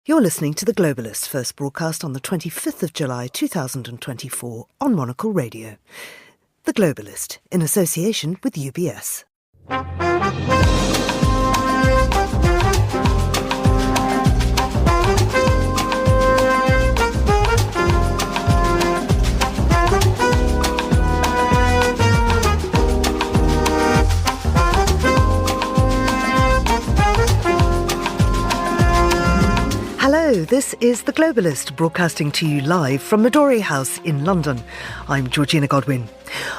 You're listening to The Globalist, first broadcast on the 25th of July 2024 on Monocle Radio. The Globalist, in association with UBS. Hello, this is The Globalist, broadcasting to you live from Midori House in London. I'm Georgina Godwin.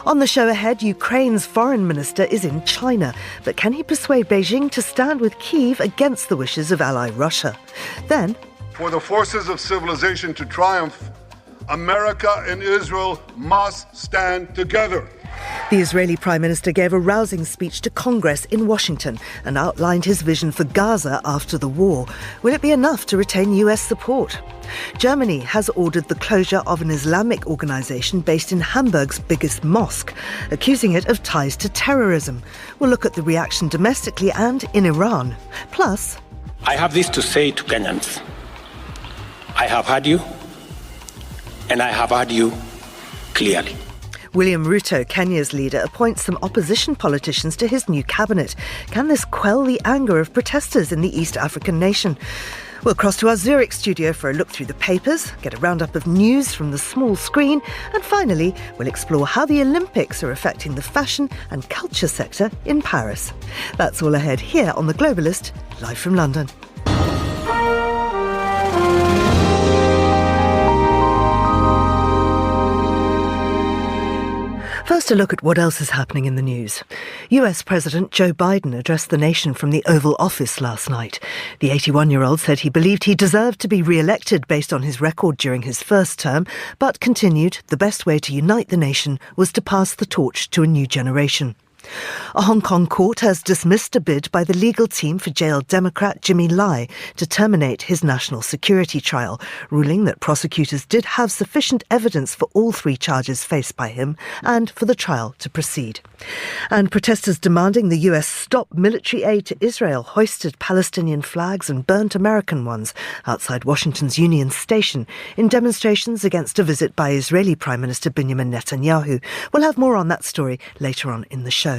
On the show ahead, Ukraine's foreign minister is in China, but can he persuade Beijing to stand with Kyiv against the wishes of ally Russia? Then, for the forces of civilization to triumph, America and Israel must stand together. The Israeli Prime Minister gave a rousing speech to Congress in Washington and outlined his vision for Gaza after the war. Will it be enough to retain US support? Germany has ordered the closure of an Islamic organisation based in Hamburg's biggest mosque, accusing it of ties to terrorism. We'll look at the reaction domestically and in Iran. Plus, I have this to say to Kenyans. I have heard you, and I have heard you clearly. William Ruto, Kenya's leader, appoints some opposition politicians to his new cabinet. Can this quell the anger of protesters in the East African nation? We'll cross to our Zurich studio for a look through the papers, get a roundup of news from the small screen, and finally, we'll explore how the Olympics are affecting the fashion and culture sector in Paris. That's all ahead here on The Globalist, live from London. First, a look at what else is happening in the news. US President Joe Biden addressed the nation from the Oval Office last night. The 81-year-old said he believed he deserved to be re-elected based on his record during his first term, but continued the best way to unite the nation was to pass the torch to a new generation. A Hong Kong court has dismissed a bid by the legal team for jailed Democrat Jimmy Lai to terminate his national security trial, ruling that prosecutors did have sufficient evidence for all three charges faced by him and for the trial to proceed. And protesters demanding the US stop military aid to Israel hoisted Palestinian flags and burnt American ones outside Washington's Union Station in demonstrations against a visit by Israeli Prime Minister Benjamin Netanyahu. We'll have more on that story later on in the show.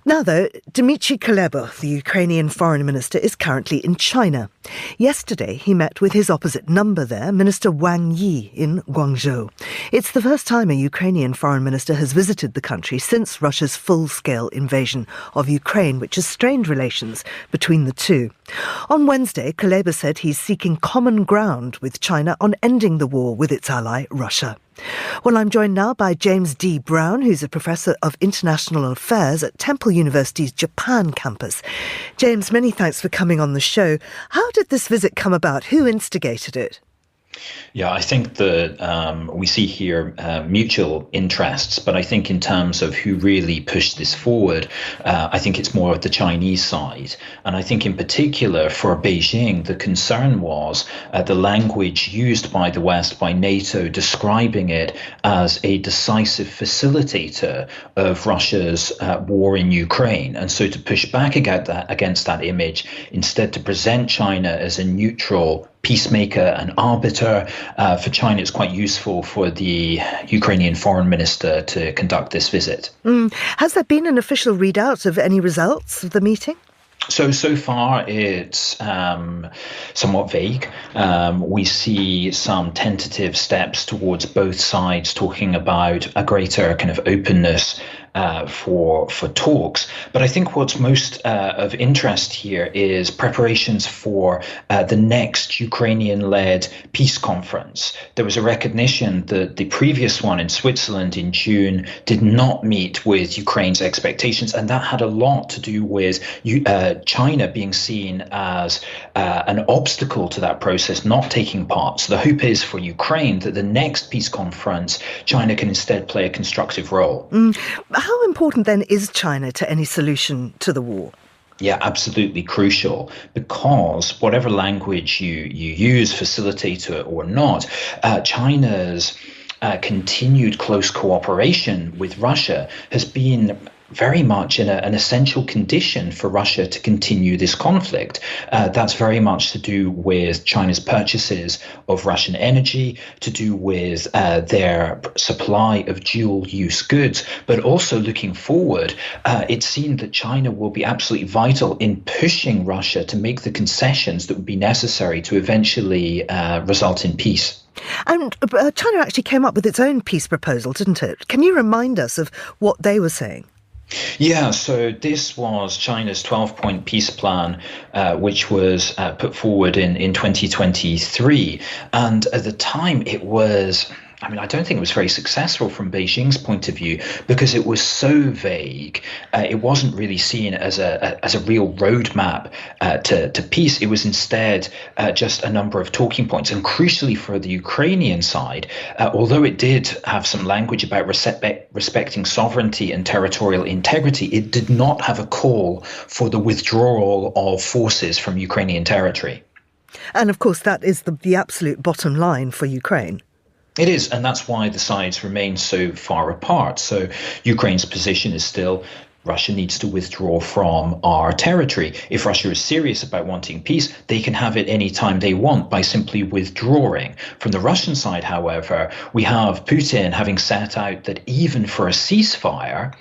Now, though, Dmytro Kuleba, the Ukrainian foreign minister, is currently in China. Yesterday, he met with his opposite number there, Minister Wang Yi, in Guangzhou. It's the first time a Ukrainian foreign minister has visited the country since Russia's full-scale invasion of Ukraine, which has strained relations between the two. On Wednesday, Kuleba said he's seeking common ground with China on ending the war with its ally, Russia. Well, I'm joined now by James D. Brown, who's a professor of international affairs at Temple University's Japan campus. James, many thanks for coming on the show. How did this visit come about? Who instigated it? Yeah, I think that we see here mutual interests, but I think in terms of who really pushed this forward, I think it's more of the Chinese side. And I think in particular for Beijing, the concern was the language used by the West, by NATO, describing it as a decisive facilitator of Russia's war in Ukraine. And so to push back against that image, instead to present China as a neutral peacemaker and arbiter. For China, it's quite useful for the Ukrainian foreign minister to conduct this visit. Has there been an official readout of any results of the meeting? So far, it's somewhat vague. We see some tentative steps towards both sides talking about a greater kind of openness for talks. But I think what's most of interest here is preparations for the next Ukrainian-led peace conference. There was a recognition that the previous one in Switzerland in June did not meet with Ukraine's expectations, and that had a lot to do with China being seen as an obstacle to that process, not taking part. So the hope is for Ukraine that the next peace conference, China can instead play a constructive role. How important then is China to any solution to the war? Yeah, absolutely crucial, because whatever language you use, facilitator or not, China's continued close cooperation with Russia has been very much an essential condition for Russia to continue this conflict. That's very much to do with China's purchases of Russian energy, to do with their supply of dual-use goods, but also looking forward, it's seen that China will be absolutely vital in pushing Russia to make the concessions that would be necessary to eventually result in peace. And China actually came up with its own peace proposal, didn't it? Can you remind us of what they were saying? Yeah, so this was China's 12-point peace plan, which was put forward in 2023. And at the time, it was... I don't think it was very successful from Beijing's point of view because it was so vague. It wasn't really seen as a real roadmap to peace. It was instead just a number of talking points. And crucially for the Ukrainian side, although it did have some language about respecting sovereignty and territorial integrity, it did not have a call for the withdrawal of forces from Ukrainian territory. And of course, that is the absolute bottom line for Ukraine. It is, and that's why the sides remain so far apart. So Ukraine's position is still Russia needs to withdraw from our territory. If Russia is serious about wanting peace, they can have it any time they want by simply withdrawing. From the Russian side, however, we have Putin having set out that even for a ceasefire,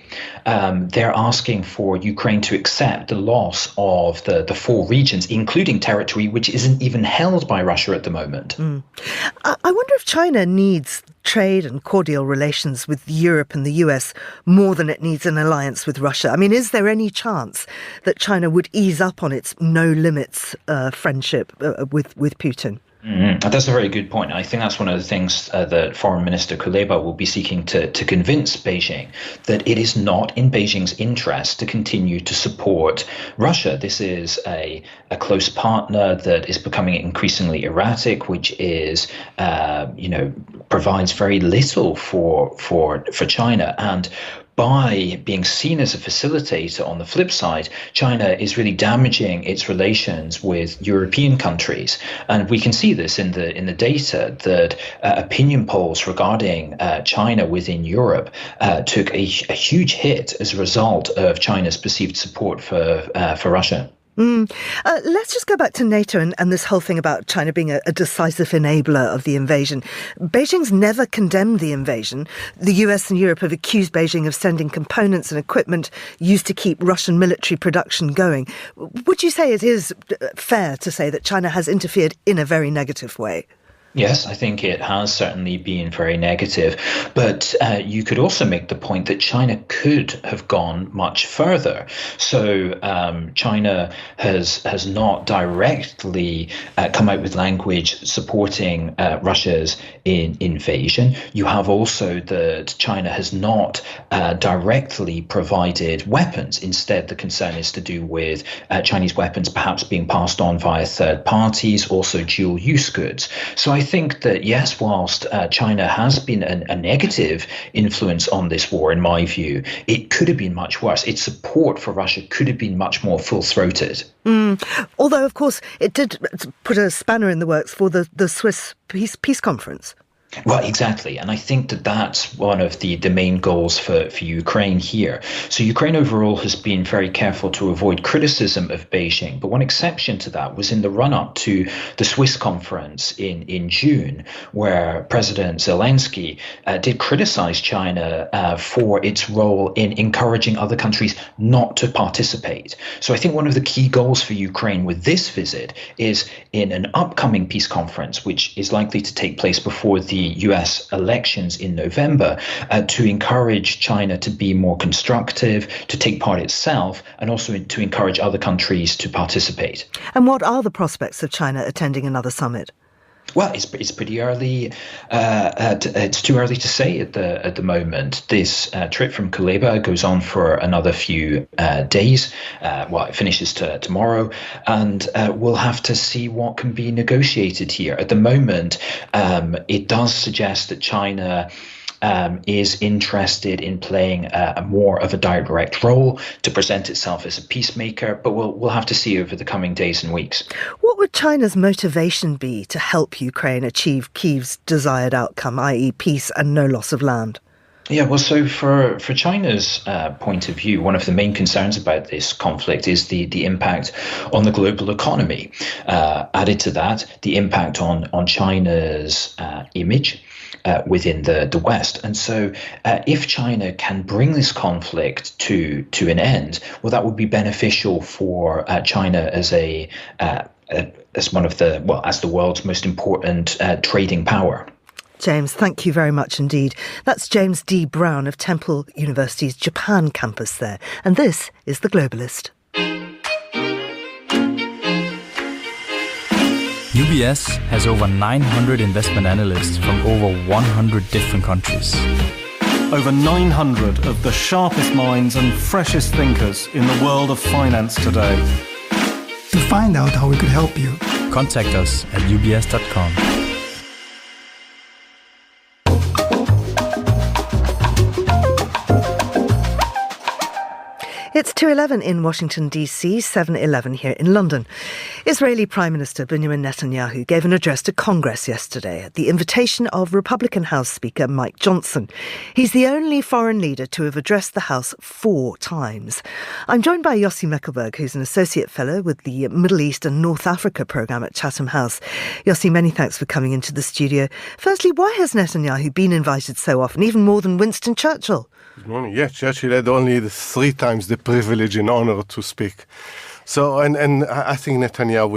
they're asking for Ukraine to accept the loss of the four regions, including territory which isn't even held by Russia at the moment. I wonder if China needs trade and cordial relations with Europe and the US more than it needs an alliance with Russia. I mean, is there any chance that China would ease up on its no-limits friendship with Putin? That's a very good point. I think that's one of the things that Foreign Minister Kuleba will be seeking to convince Beijing, that it is not in Beijing's interest to continue to support Russia. This is a close partner that is becoming increasingly erratic, which is, provides very little for China. And by being seen as a facilitator on the flip side, China is really damaging its relations with European countries. And we can see this in the data that opinion polls regarding China within Europe took a huge hit as a result of China's perceived support for Russia. Let's just go back to NATO and this whole thing about China being a decisive enabler of the invasion. Beijing's never condemned the invasion. The US and Europe have accused Beijing of sending components and equipment used to keep Russian military production going. Would you say it is fair to say that China has interfered in a very negative way? Yes, I think it has certainly been very negative. But you could also make the point that China could have gone much further. So China has not directly come out with language supporting Russia's invasion. You have also that China has not directly provided weapons. Instead, the concern is to do with Chinese weapons perhaps being passed on via third parties, also dual-use goods. So I think that, yes, whilst China has been a negative influence on this war, in my view, it could have been much worse. Its support for Russia could have been much more full-throated. Although, of course, it did put a spanner in the works for the Swiss peace conference. Well, exactly. And I think that that's one of the main goals for Ukraine here. So Ukraine overall has been very careful to avoid criticism of Beijing. But one exception to that was in the run-up to the Swiss conference in June, where President Zelensky did criticize China for its role in encouraging other countries not to participate. So I think one of the key goals for Ukraine with this visit is in an upcoming peace conference, which is likely to take place before the US elections in November, to encourage China to be more constructive, to take part itself, and also to encourage other countries to participate. And what are the prospects of China attending another summit? Well, it's pretty early. It's too early to say at the moment. This trip from Kuleba goes on for another few days. It finishes tomorrow, and we'll have to see what can be negotiated here. At the moment, it does suggest that China is interested in playing more of a direct role to present itself as a peacemaker, but we'll have to see over the coming days and weeks. What would China's motivation be to help Ukraine achieve Kyiv's desired outcome, i.e. peace and no loss of land? Yeah, well, so for China's point of view, one of the main concerns about this conflict is the impact on the global economy. Added to that, the impact on China's image within the West. And so if China can bring this conflict to an end, well, that would be beneficial for China as as one of as the world's most important trading power. James, thank you very much indeed. That's James D. Brown of Temple University's Japan campus there. And this is The Globalist. UBS has over 900 investment analysts from over 100 different countries. Over 900 of the sharpest minds and freshest thinkers in the world of finance today. To find out how we could help you, contact us at ubs.com. It's 2:11 in Washington, D.C., 7:11 here in London. Israeli Prime Minister Benjamin Netanyahu gave an address to Congress yesterday at the invitation of Republican House Speaker Mike Johnson. He's the only foreign leader to have addressed the House 4 times. I'm joined by Yossi Meckelberg, who's an Associate Fellow with the Middle East and North Africa programme at Chatham House. Yossi, many thanks for coming into the studio. Firstly, why has Netanyahu been invited so often, even more than Winston Churchill? Good morning. Yeah, Churchill had only 3 times the privilege and honor to speak. So, and I think Netanyahu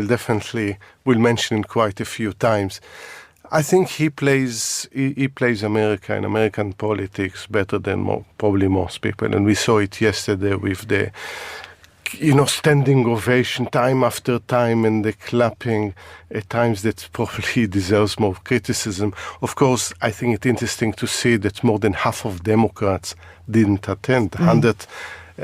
will mention it quite a few times. I think he plays America and American politics better than probably most people. And we saw it yesterday with the, standing ovation time after time and the clapping at times that probably deserves more criticism. Of course, I think it's interesting to see that more than half of Democrats didn't attend. 100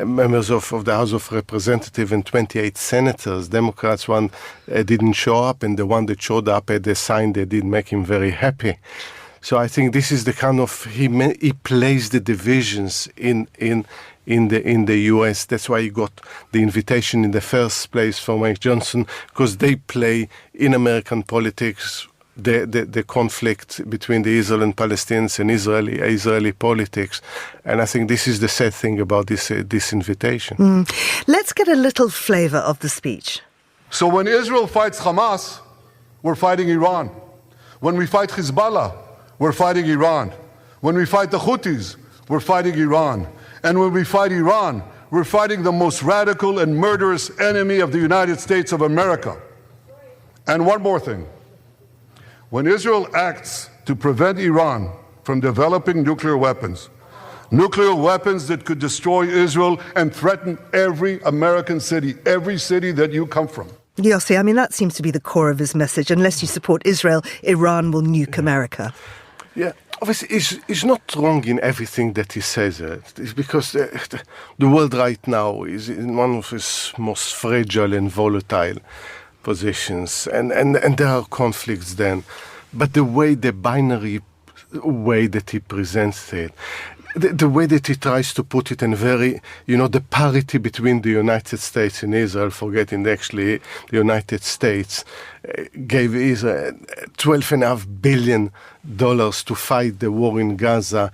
members of the House of Representatives and 28 senators. Democrats, one didn't show up, and the one that showed up had a sign that didn't make him very happy. So I think this is the kind of, he plays the divisions in the US. That's why he got the invitation in the first place for Mike Johnson, because they play in American politics the conflict between the Israel and Palestinians and Israeli politics. And I think this is the sad thing about this invitation. Let's get a little flavour of the speech. So when Israel fights Hamas, we're fighting Iran. When we fight Hezbollah, we're fighting Iran. When we fight the Houthis, we're fighting Iran. And when we fight Iran, we're fighting the most radical and murderous enemy of the United States of America. And one more thing. When Israel acts to prevent Iran from developing nuclear weapons that could destroy Israel and threaten every American city, every city that you come from. Yossi, that seems to be the core of his message. Unless you support Israel, Iran will nuke America. Yeah, obviously, he's not wrong in everything that he says. It's because the world right now is in one of its most fragile and volatile positions, and there are conflicts then. But the binary way that he presents it, the way that he tries to put it in very, the parity between the United States and Israel, forgetting actually the United States gave Israel $12.5 billion to fight the war in Gaza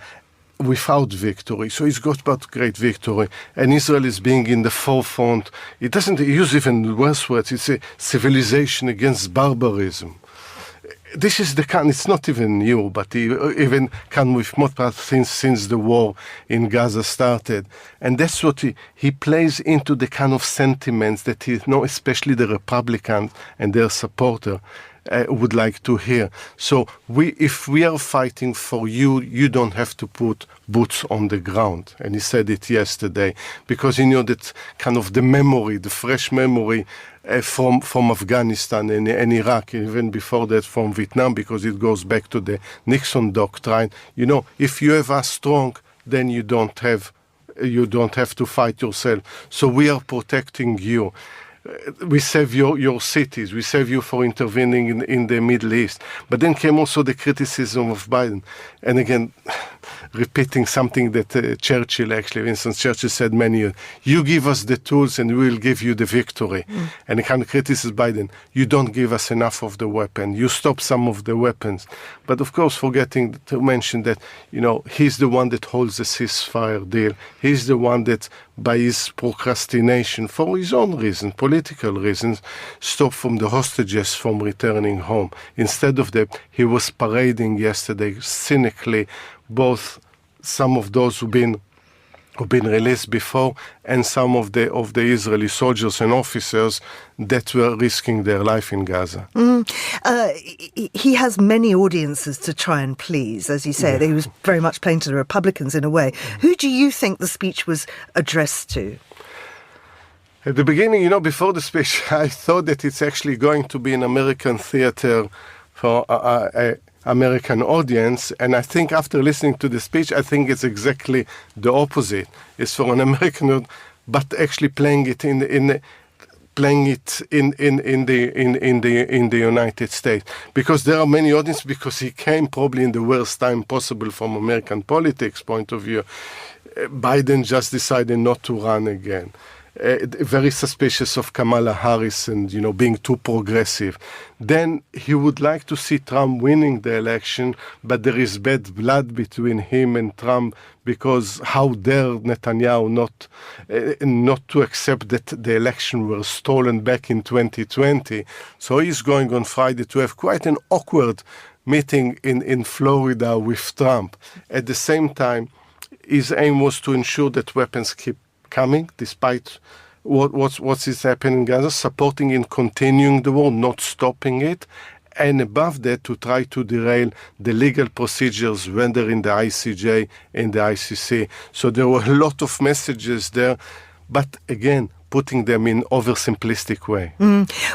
without victory. So he's got about great victory. And Israel is being in the forefront. It doesn't use even worse words. It's a civilization against barbarism. This is it's not even new, but he even come with more since the war in Gaza started. And that's what he plays into the kind of sentiments that especially the Republicans and their supporter would like to hear. So if we are fighting for you, you don't have to put boots on the ground. And he said it yesterday, because he knew that kind of the fresh memory from Afghanistan and Iraq, even before that from Vietnam, because it goes back to the Nixon doctrine. If you have us strong, then you don't have to fight yourself. So we are protecting you. we save your cities, we save you for intervening in the Middle East. But then came also the criticism of Biden. And again, repeating something that Churchill, actually, Winston Churchill said many years, you give us the tools and we will give you the victory. And he kind of criticized Biden, you don't give us enough of the weapon, you stop some of the weapons. But of course, forgetting to mention that, he's the one that holds the ceasefire deal. He's the one that, by his procrastination, for his own reasons, political reasons, stopped from the hostages from returning home. Instead of that, he was parading yesterday cynically both some of those who've been released before and some of the Israeli soldiers and officers that were risking their life in Gaza. He has many audiences to try and please, as you say. He was very much playing to the Republicans in a way. Who do you think the speech was addressed to? At the beginning, before the speech, I thought that it's actually going to be an American theater for American audience, and I think after listening to the speech, I think it's exactly the opposite. It's for an American, but actually playing it in the United States, because there are many audiences. Because he came probably in the worst time possible from American politics point of view. Biden just decided not to run again. Very suspicious of Kamala Harris and, being too progressive. Then he would like to see Trump winning the election, but there is bad blood between him and Trump, because how dare Netanyahu not to accept that the election was stolen back in 2020. So he's going on Friday to have quite an awkward meeting in Florida with Trump. At the same time, his aim was to ensure that weapons keep coming, despite what is happening in Gaza, supporting and continuing the war, not stopping it, and above that to try to derail the legal procedures, whether in the ICJ and the ICC. So there were a lot of messages there, but again, putting them in oversimplistic way.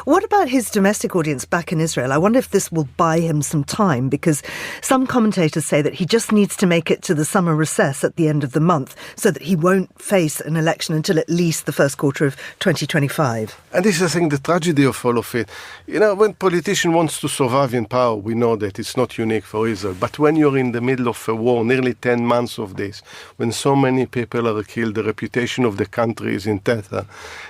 What about his domestic audience back in Israel? I wonder if this will buy him some time, because some commentators say that he just needs to make it to the summer recess at the end of the month so that he won't face an election until at least the first quarter of 2025. And this is, I think, the tragedy of all of it. When politician wants to survive in power, we know that it's not unique for Israel. But when you're in the middle of a war, nearly 10 months of this, when so many people are killed, the reputation of the country is in tether.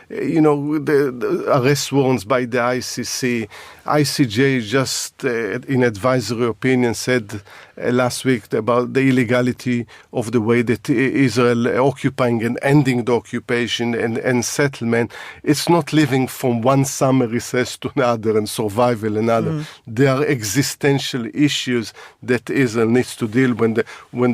The arrest warrants by the ICC. ICJ just, in advisory opinion, said last week about the illegality of the way that Israel occupying and ending the occupation and settlement. It's not living from one summer recess to another and survival another. There are existential issues that Israel needs to deal when the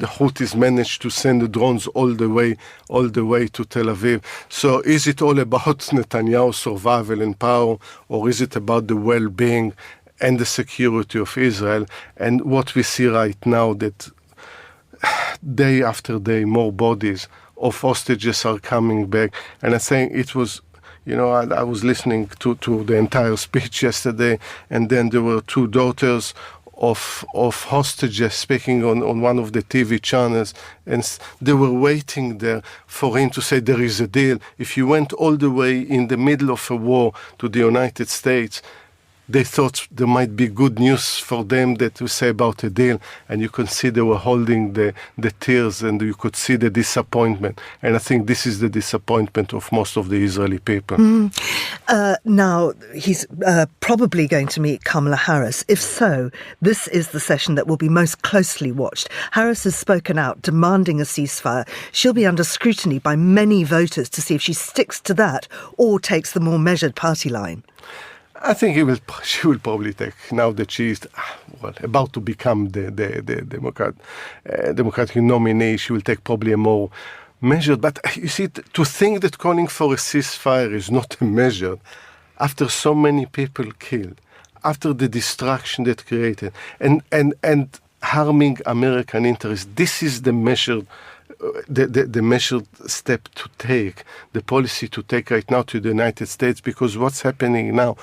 Houthis manage to send the drones all the way to Tel Aviv. So is it all about Netanyahu's survival and power, or is it about the well-being and the security of Israel? And what we see right now, that day after day, more bodies of hostages are coming back. And I think it was, I was listening to the entire speech yesterday, and then there were two daughters of hostages speaking on one of the TV channels, and they were waiting there for him to say there is a deal. If you went all the way in the middle of a war to the United States, they thought there might be good news for them that to say about a deal, and you could see they were holding the tears, and you could see the disappointment. And I think this is the disappointment of most of the Israeli people. Now, he's probably going to meet Kamala Harris. If so, this is the session that will be most closely watched. Harris has spoken out, demanding a ceasefire. She'll be under scrutiny by many voters to see if she sticks to that or takes the more measured party line. I think she will probably take, now that she is about to become the Democratic nominee, she will take probably a more measured. But you see, to think that calling for a ceasefire is not a measure, after so many people killed, after the destruction that created, and harming American interests, this is the measured the measured step to take, the policy to take right now to the United States, because what's happening now,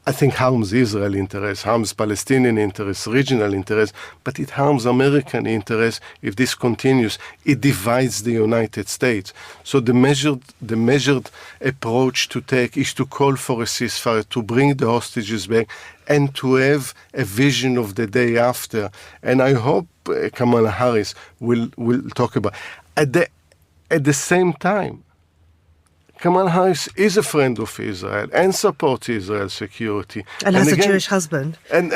I think harms Israel interests, harms Palestinian interests, regional interests, but it harms American interests if this continues. It divides the United States. So the measured approach to take is to call for a ceasefire, to bring the hostages back, and to have a vision of the day after. And I hope Kamala Harris will talk about at the same time. Kamala Harris is a friend of Israel and supports Israel's security. And has a Jewish husband. But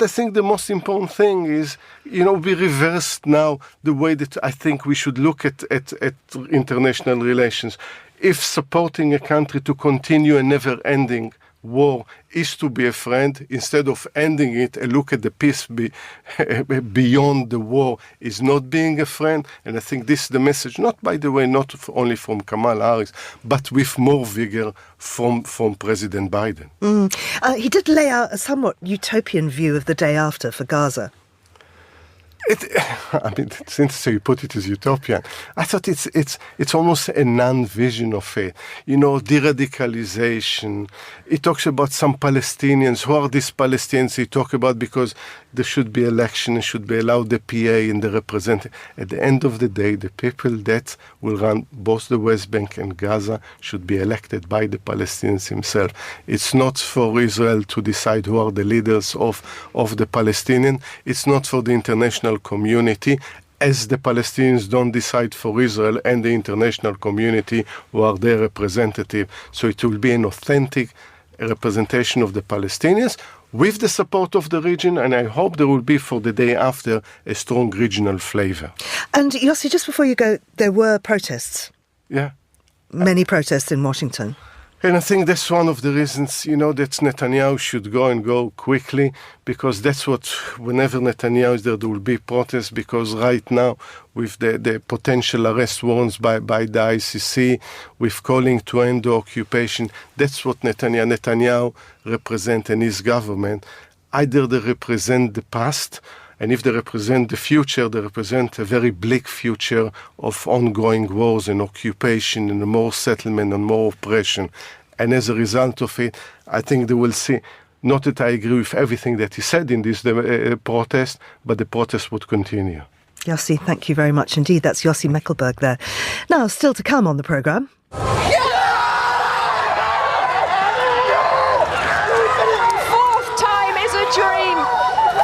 I think the most important thing is, we reversed now the way that I think we should look at international relations. If supporting a country to continue a never-ending war is to be a friend, instead of ending it and look at the peace beyond the war is not being a friend. And I think this is the message, not only from Kamala Harris, but with more vigor from President Biden. He did lay out a somewhat utopian view of the day after for Gaza. It's interesting you put it as utopian. I thought it's almost a non-vision of it. De-radicalization. He talks about some Palestinians. Who are these Palestinians he talks about? Because there should be election and should be allowed the PA and the representative. At the end of the day, the people that will run both the West Bank and Gaza should be elected by the Palestinians themselves. It's not for Israel to decide who are the leaders of the Palestinian. It's not for the international community, as the Palestinians don't decide for Israel and the international community who are their representative. So it will be an authentic representation of the Palestinians with the support of the region, and I hope there will be for the day after a strong regional flavor. And Yossi, just before you go, there were protests. Yeah. Many protests in Washington. And I think that's one of the reasons, that Netanyahu should go quickly, because that's what, whenever Netanyahu is there will be protests, because right now, with the potential arrest warrants by the ICC, with calling to end the occupation, that's what Netanyahu represents in his government. Either they represent the past, and if they represent the future, they represent a very bleak future of ongoing wars and occupation and more settlement and more oppression. And as a result of it, I think they will see, not that I agree with everything that he said in this protest, but the protest would continue. Yossi, thank you very much indeed. That's Yossi Meckelberg there. Now, still to come on the programme. Fourth time is a dream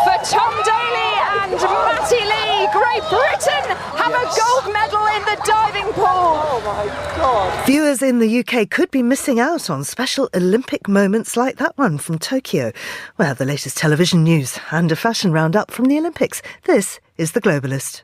for Tom Daley and Matty Lee. Great Britain have a gold medal in the diving pool. Oh my God. Viewers in the UK could be missing out on special Olympic moments like that one from Tokyo. We'll have the latest television news and a fashion roundup from the Olympics. This is The Globalist.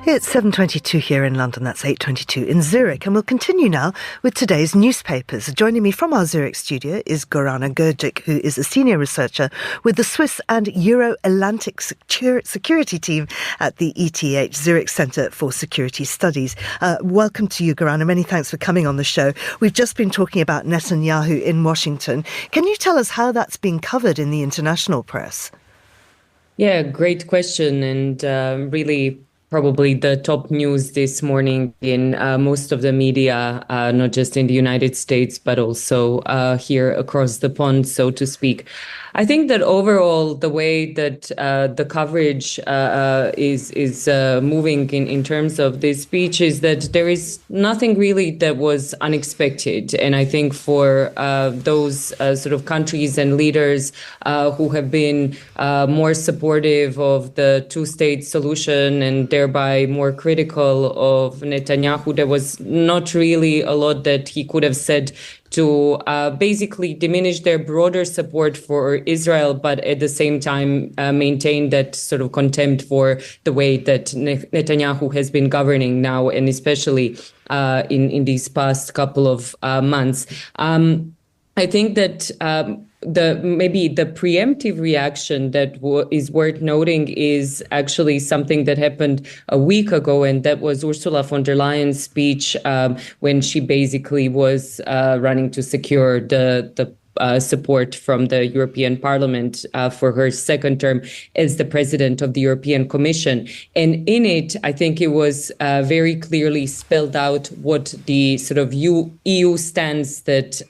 It's 7:22 here in London, that's 8:22 in Zurich, and we'll continue now with today's newspapers. Joining me from our Zurich studio is Gorana Gurdic, who is a senior researcher with the Swiss and Euro-Atlantic security team at the ETH, Zurich Centre for Security Studies. Welcome to you, Gorana. Many thanks for coming on the show. We've just been talking about Netanyahu in Washington. Can you tell us how that's being covered in the international press? Yeah, great question, and really probably the top news this morning in most of the media, not just in the United States, but also here across the pond, so to speak. I think that overall, the way that the coverage is moving in terms of this speech is that there is nothing really that was unexpected. And I think for those sort of countries and leaders who have been more supportive of the two-state solution and thereby more critical of Netanyahu, there was not really a lot that he could have said to basically diminish their broader support for Israel, but at the same time maintain that sort of contempt for the way that Netanyahu has been governing now, and especially in these past couple of months. I think that the preemptive reaction that is worth noting is actually something that happened a week ago, and that was Ursula von der Leyen's speech when she basically was running to secure the support from the European Parliament for her second term as the president of the European Commission. And in it, I think it was very clearly spelled out what the sort of EU stance that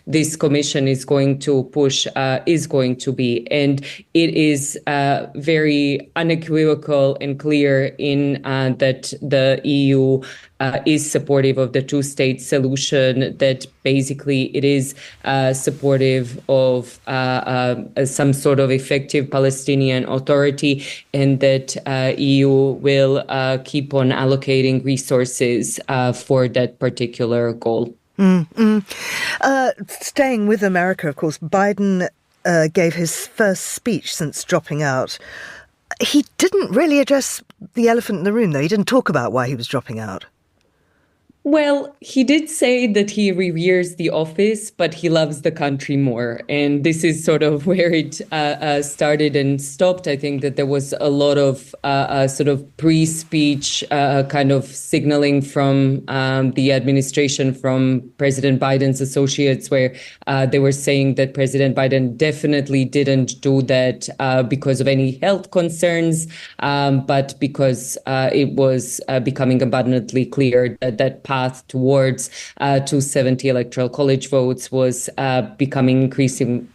this commission is going to push is going to be. And it is very unequivocal and clear in that the EU is supportive of the two-state solution, that basically it is supportive of some sort of effective Palestinian authority, and that EU will keep on allocating resources for that particular goal. Staying with America, of course, Biden gave his first speech since dropping out. He didn't really address the elephant in the room, though. He didn't talk about why he was dropping out. Well, he did say that he reveres the office, but he loves the country more. And this is sort of where it started and stopped. I think that there was a lot of sort of pre-speech kind of signaling from the administration, from President Biden's associates, where they were saying that President Biden definitely didn't do that because of any health concerns, but because it was becoming abundantly clear that path towards 270 electoral college votes was becoming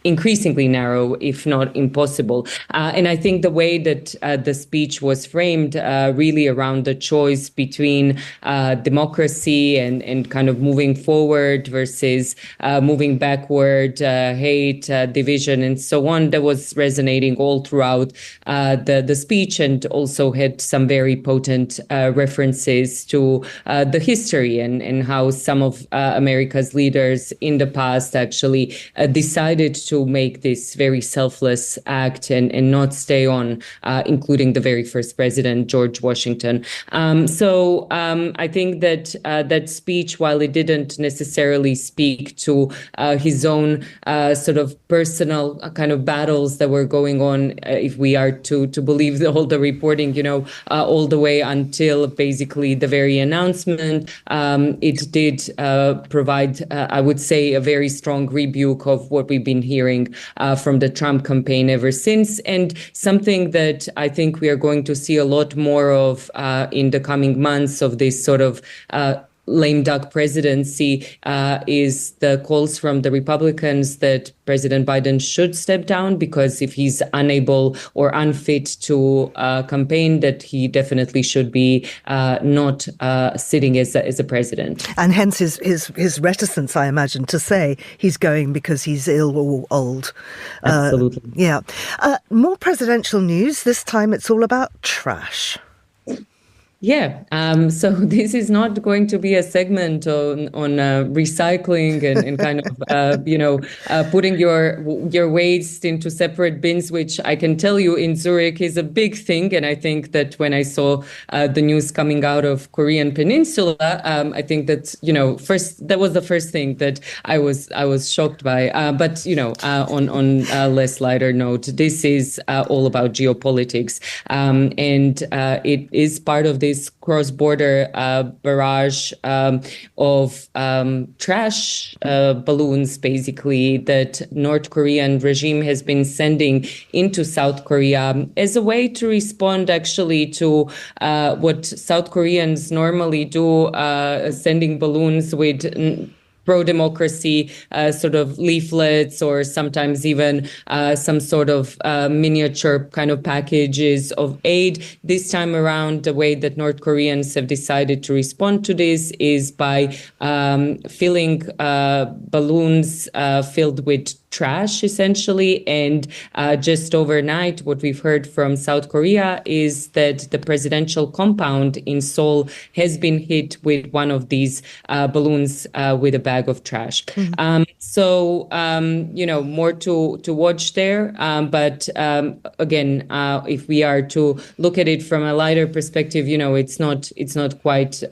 increasingly narrow, if not impossible. And I think the way that the speech was framed really around the choice between democracy and kind of moving forward versus moving backward, hate, division, and so on, that was resonating all throughout the speech, and also had some very potent references to the history and how some of America's leaders in the past actually decided to make this very selfless act and not stay on, including the very first president, George Washington. So I think that that speech, while it didn't necessarily speak to his own sort of personal kind of battles that were going on, if we are to believe all the reporting, all the way until basically the very announcement, it did provide, I would say, a very strong rebuke of what we've been hearing from the Trump campaign ever since, and something that I think we are going to see a lot more of in the coming months, of this sort of lame duck presidency, is the calls from the Republicans that President Biden should step down, because if he's unable or unfit to campaign, that he definitely should be not sitting as a president. And hence his reticence, I imagine, to say he's going because he's ill or old. Absolutely. Yeah. More presidential news. This time it's all about trash. Yeah, so this is not going to be a segment on recycling and kind of putting your waste into separate bins, which I can tell you in Zurich is a big thing. And I think that when I saw the news coming out of Korean Peninsula, I think that that was the first thing that I was shocked by. But on a less lighter note, this is all about geopolitics, and it is part of this cross-border barrage of trash balloons, basically, that North Korean regime has been sending into South Korea as a way to respond actually to what South Koreans normally do, sending balloons with pro-democracy sort of leaflets, or sometimes even some sort of miniature kind of packages of aid. This time around, the way that North Koreans have decided to respond to this is by filling balloons filled with trash, essentially. And just overnight, what we've heard from South Korea is that the presidential compound in Seoul has been hit with one of these balloons with a bag of trash. So, more to watch there. But again, if we are to look at it from a lighter perspective, it's not quite,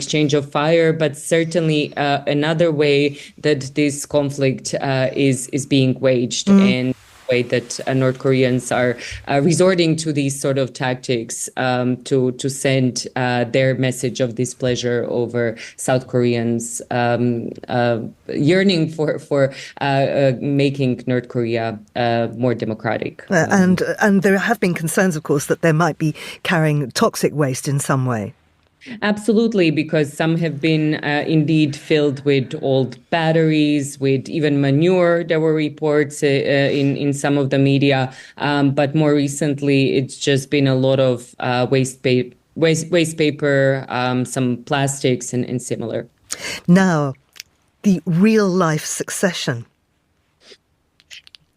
exchange of fire, but certainly another way that this conflict is being waged, and the way that North Koreans are resorting to these sort of tactics to send their message of displeasure over South Koreans yearning for making North Korea more democratic. And there have been concerns, of course, that they might be carrying toxic waste in some way. Absolutely, because some have been indeed filled with old batteries, with even manure. There were reports in some of the media, but more recently, it's just been a lot of waste paper, some plastics, and similar. Now, the real life succession.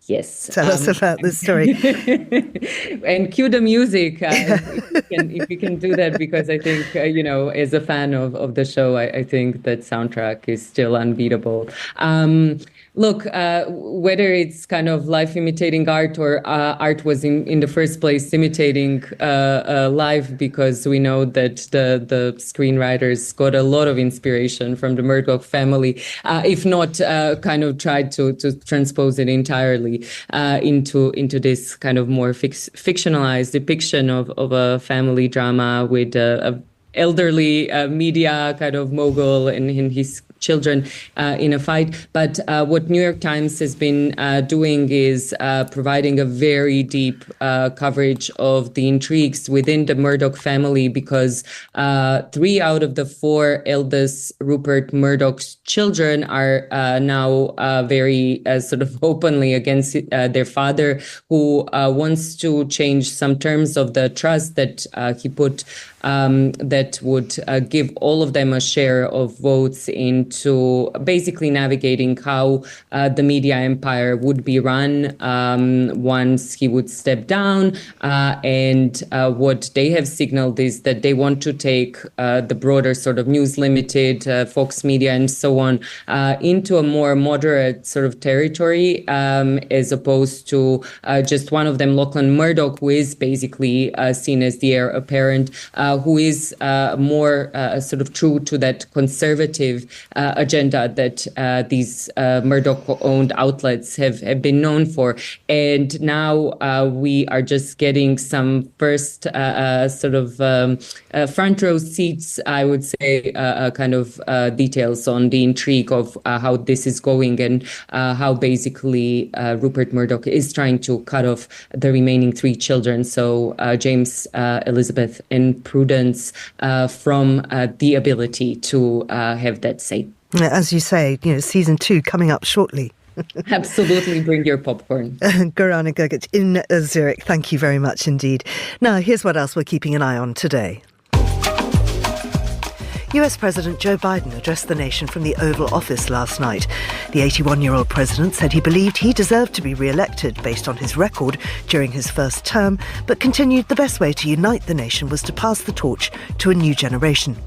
Yes. Tell us about this story. And cue the music, if you can do that, because I think, as a fan of the show, I think that soundtrack is still unbeatable. Look, whether it's kind of life imitating art or art was in the first place imitating life, because we know that the screenwriters got a lot of inspiration from the Murdoch family, if not kind of tried to transpose it entirely into this kind of more fictionalized depiction of a family drama with a elderly media kind of mogul and his children in a fight. But what New York Times has been doing is providing a very deep coverage of the intrigues within the Murdoch family, because 3 out of the 4 eldest Rupert Murdoch's children are now very sort of openly against their father, who wants to change some terms of the trust that he put that would give all of them a share of votes into basically navigating how the media empire would be run once he would step down. And what they have signaled is that they want to take the broader sort of News Limited, Fox Media, and so on into a more moderate sort of territory, as opposed to just one of them, Lachlan Murdoch, who is basically seen as the heir apparent, who is more sort of true to that conservative agenda that these Murdoch-owned outlets have been known for. And now we are just getting some first sort of front row seats, I would say, kind of details on the intrigue of how this is going, and how basically Rupert Murdoch is trying to cut off the remaining 3 children, so James, Elizabeth, and Prudence, from the ability to have that say. As you say, season 2 coming up shortly. Absolutely, bring your popcorn. Gorana Gergich in Zurich, thank you very much indeed. Now, here's what else we're keeping an eye on today. US President Joe Biden addressed the nation from the Oval Office last night. The 81-year-old president said he believed he deserved to be re-elected based on his record during his first term, but continued the best way to unite the nation was to pass the torch to a new generation.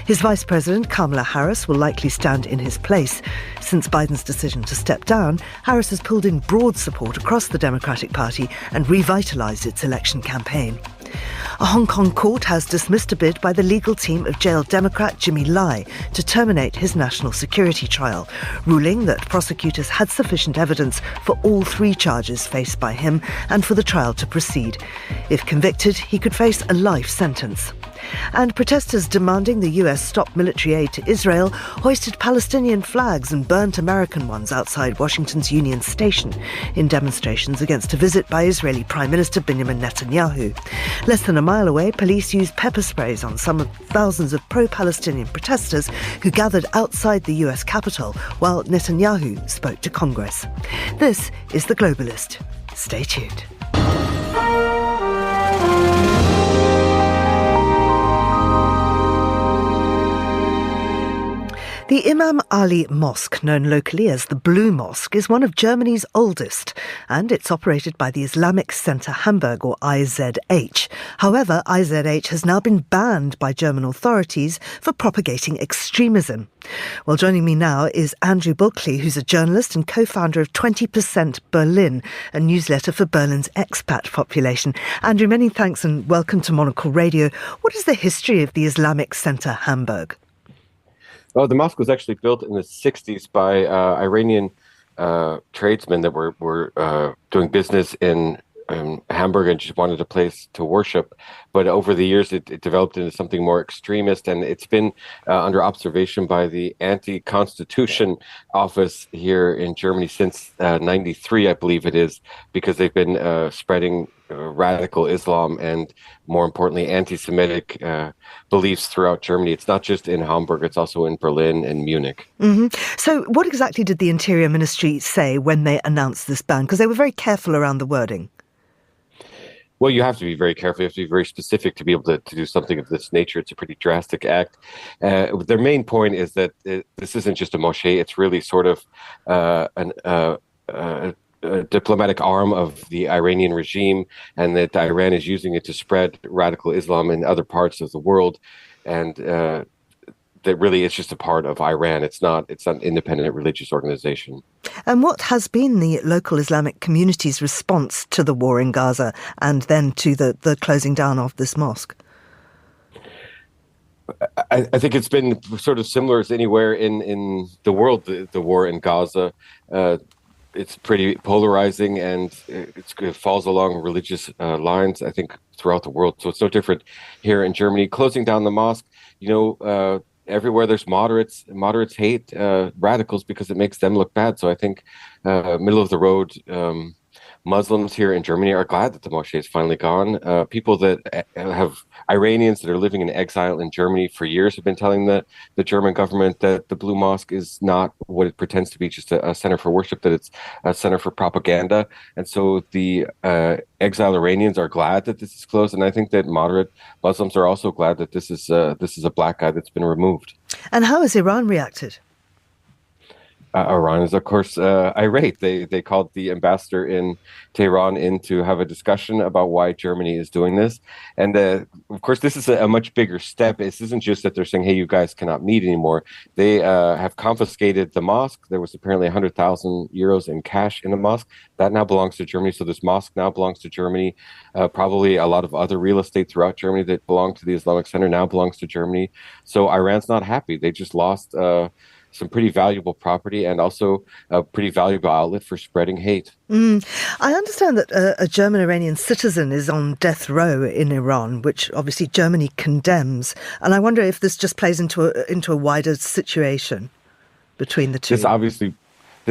His vice president, Kamala Harris, will likely stand in his place. Since Biden's decision to step down, Harris has pulled in broad support across the Democratic Party and revitalised its election campaign. A Hong Kong court has dismissed a bid by the legal team of jailed Democrat Jimmy Lai to terminate his national security trial, ruling that prosecutors had sufficient evidence for all 3 charges faced by him and for the trial to proceed. If convicted, he could face a life sentence. And protesters demanding the US stop military aid to Israel hoisted Palestinian flags and burnt American ones outside Washington's Union Station in demonstrations against a visit by Israeli Prime Minister Benjamin Netanyahu. Less than a mile away, police used pepper sprays on some of thousands of pro-Palestinian protesters who gathered outside the US Capitol while Netanyahu spoke to Congress. This is The Globalist. Stay tuned. The Imam Ali Mosque, known locally as the Blue Mosque, is one of Germany's oldest, and it's operated by the Islamic Centre Hamburg, or IZH. However, IZH has now been banned by German authorities for propagating extremism. Well, joining me now is Andrew Bulkley, who's a journalist and co-founder of 20% Berlin, a newsletter for Berlin's expat population. Andrew, many thanks and welcome to Monocle Radio. What is the history of the Islamic Centre Hamburg? Oh, the mosque was actually built in the 60s by Iranian tradesmen that were doing business in Hamburg and just wanted a place to worship. But over the years, it developed into something more extremist, and it's been under observation by the Anti-Constitution Office here in Germany since 93, I believe it is, because they've been spreading radical Islam and, more importantly, anti-Semitic beliefs throughout Germany. It's not just in Hamburg, it's also in Berlin and Munich. Mm-hmm. So what exactly did the Interior Ministry say when they announced this ban? Because they were very careful around the wording. Well, you have to be very careful. You have to be very specific to be able to do something of this nature. It's a pretty drastic act. Their main point is that this isn't just a moschee. It's really sort of a diplomatic arm of the Iranian regime, and that Iran is using it to spread radical Islam in other parts of the world. And that really it's just a part of Iran. It's not an independent religious organization. And what has been the local Islamic community's response to the war in Gaza and then to the closing down of this mosque? I think it's been sort of similar as anywhere in the world, the war in Gaza. It's pretty polarizing, and it falls along religious lines, I think, throughout the world. So it's no different here in Germany. Closing down the mosque, everywhere there's moderates hate radicals because it makes them look bad. So I think middle of the road Muslims here in Germany are glad that the moschee is finally gone. People that have Iranians that are living in exile in Germany for years have been telling the German government that the Blue Mosque is not what it pretends to be, just a center for worship, that it's a center for propaganda. And so the exile Iranians are glad that this is closed. And I think that moderate Muslims are also glad that this is a black guy that's been removed. And how has Iran reacted? Iran is, of course, irate. They called the ambassador in Tehran in to have a discussion about why Germany is doing this. And, of course, this is a much bigger step. This isn't just that they're saying, hey, you guys cannot meet anymore. They have confiscated the mosque. There was apparently 100,000 euros in cash in the mosque. That now belongs to Germany. So this mosque now belongs to Germany. Probably a lot of other real estate throughout Germany that belonged to the Islamic Center now belongs to Germany. So Iran's not happy. They just lost some pretty valuable property and also a pretty valuable outlet for spreading hate. I understand that a German-Iranian citizen is on death row in Iran, which obviously Germany condemns. And I wonder if this just plays into a wider situation between the two. This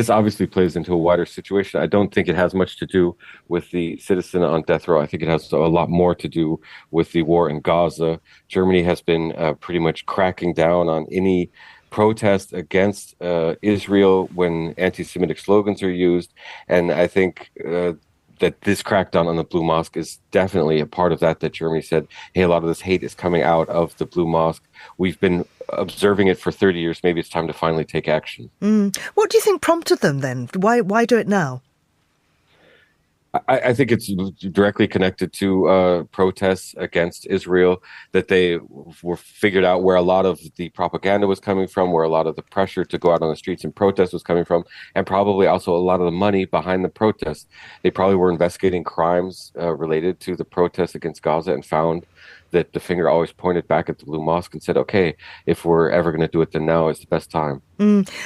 obviously plays into a wider situation. I don't think it has much to do with the citizen on death row. I think it has a lot more to do with the war in Gaza. Germany has been pretty much cracking down on any protest against Israel when anti-Semitic slogans are used. And I think that this crackdown on the Blue Mosque is definitely a part of that Germany said, hey, a lot of this hate is coming out of the Blue Mosque. We've been observing it for 30 years. Maybe it's time to finally take action. What do you think prompted them then? Why do it now? I think it's directly connected to protests against Israel, that they were figured out where a lot of the propaganda was coming from, where a lot of the pressure to go out on the streets and protest was coming from, and probably also a lot of the money behind the protests. They probably were investigating crimes related to the protests against Gaza and found that the finger always pointed back at the Blue Mosque and said, okay, if we're ever going to do it, then now is the best time.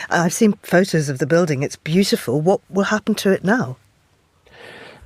I've seen photos of the building. It's beautiful. What will happen to it now?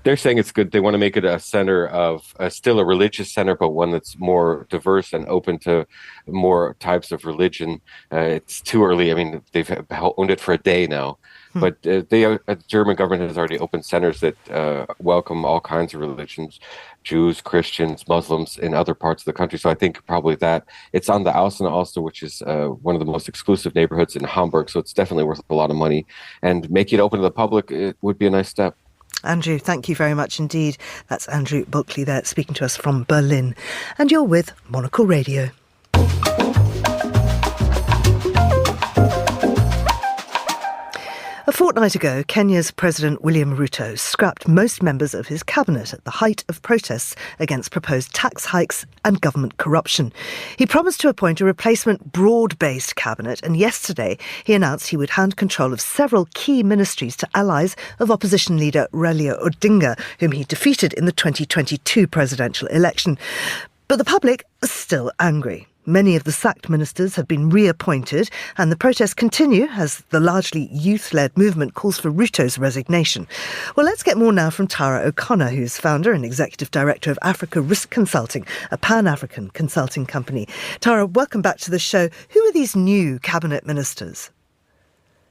They're saying it's good. They want to make it a center of still a religious center, but one that's more diverse and open to more types of religion. It's too early. I mean, they've owned it for a day now, but the German government has already opened centers that welcome all kinds of religions, Jews, Christians, Muslims in other parts of the country. So I think probably that it's on the Außenalster, which is one of the most exclusive neighborhoods in Hamburg. So it's definitely worth a lot of money, and making it open to the public, it would be a nice step. Andrew, thank you very much indeed. That's Andrew Bulkley there speaking to us from Berlin. And you're with Monocle Radio. fortnight ago, Kenya's President William Ruto scrapped most members of his cabinet at the height of protests against proposed tax hikes and government corruption. He promised to appoint a replacement broad-based cabinet, and yesterday he announced he would hand control of several key ministries to allies of opposition leader Raila Odinga, whom he defeated in the 2022 presidential election. But the public is still angry. Many of the sacked ministers have been reappointed, and the protests continue as the largely youth-led movement calls for Ruto's resignation. Well, let's get more now from Tara O'Connor, who's founder and executive director of Africa Risk Consulting, a pan-African consulting company. Tara, welcome back to the show. Who are these new cabinet ministers?